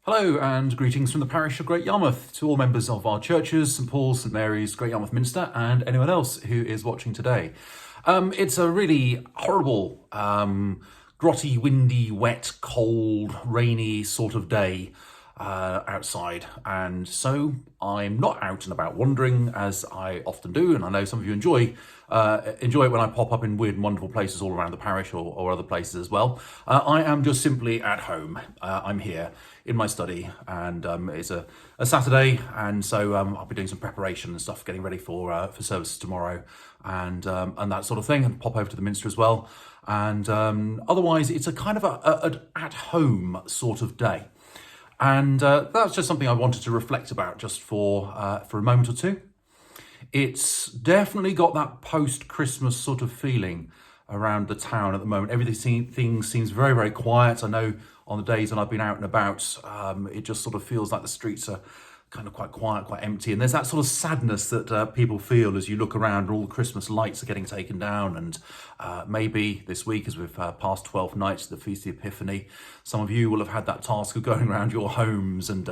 Hello and greetings from the parish of Great Yarmouth to all members of our churches, St Paul's, St Mary's, Great Yarmouth Minster and anyone else who is watching today. It's a really horrible, grotty, windy, wet, cold, rainy sort of day outside, and so I'm not out and about wandering as I often do, and I know some of you enjoy it when I pop up in weird and wonderful places all around the parish or other places as well. I am just simply at home. I'm here in my study, and it's a Saturday, and so I'll be doing some preparation and stuff, getting ready for services tomorrow, and that sort of thing, and pop over to the Minster as well. And otherwise, it's a kind of an at-home sort of day. And that's just something I wanted to reflect about just for a moment or two. It's definitely got that post-Christmas sort of feeling around the town at the moment. Everything seems very, very quiet. I know on the days when I've been out and about, it just sort of feels like the streets are kind of quite quiet, quite empty. And there's that sort of sadness that people feel as you look around and all the Christmas lights are getting taken down. And maybe this week, as we've passed 12 nights, the Feast of the Epiphany, some of you will have had that task of going around your homes and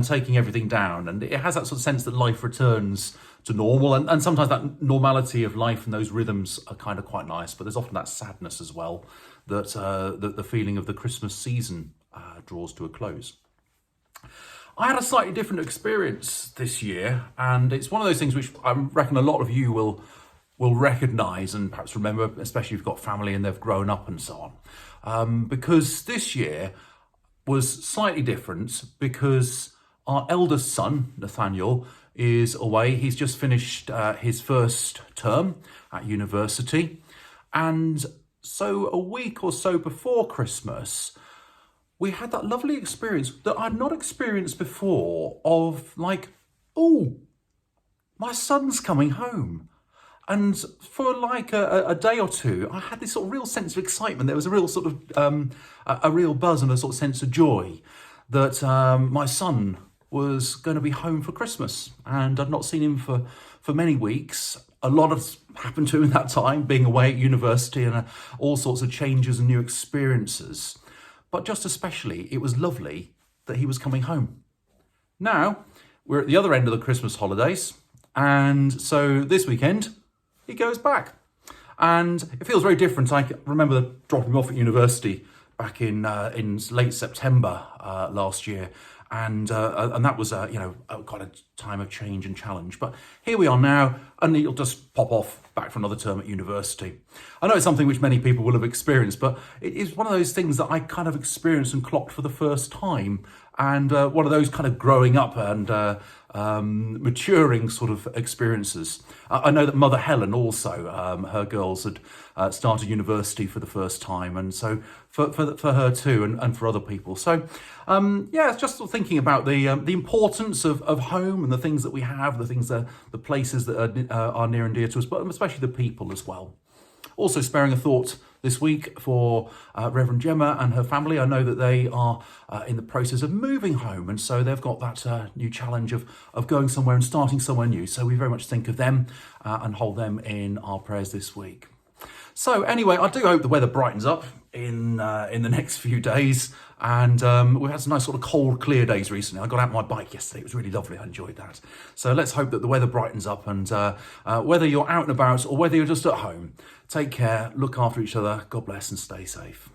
taking everything down. And it has that sort of sense that life returns to normal. And sometimes that normality of life and those rhythms are kind of quite nice. But there's often that sadness as well that the feeling of the Christmas season draws to a close. I had a slightly different experience this year, and it's one of those things which I reckon a lot of you will recognise and perhaps remember, especially if you've got family and they've grown up and so on. Because this year was slightly different because our eldest son, Nathaniel, is away. He's just finished his first term at university, and so a week or so before Christmas, we had that lovely experience that I'd not experienced before of like, oh, my son's coming home. And for like a day or two, I had this sort of real sense of excitement. There was a real sort of, a real buzz and a sort of sense of joy that my son was going to be home for Christmas. And I'd not seen him for many weeks. A lot has happened to him in that time, being away at university and all sorts of changes and new experiences. But just especially, it was lovely that he was coming home. Now, we're at the other end of the Christmas holidays, and so this weekend, he goes back. And it feels very different. I remember dropping him off at university back in late September last year, and that was quite a time of change and challenge. But here we are now, and he'll just pop off back for another term at university. I know it's something which many people will have experienced, but it is one of those things that I kind of experienced and clocked for the first time, and one of those kind of growing up and maturing sort of experiences. I know that Mother Helen also, her girls had started university for the first time, and so for her too, and for other people. So it's just sort of thinking about the importance of home and the things that we have, the things the places that are near and dear to us, but especially the people as well. Also sparing a thought this week for Reverend Gemma and her family. I know that they are in the process of moving home, and so they've got that new challenge of going somewhere and starting somewhere new. So we very much think of them and hold them in our prayers this week. So anyway, I do hope the weather brightens up in the next few days, and we've had some nice sort of cold, clear days recently. I got out my bike yesterday; it was really lovely. I enjoyed that. So let's hope that the weather brightens up, and whether you're out and about or whether you're just at home, take care, look after each other. God bless and stay safe.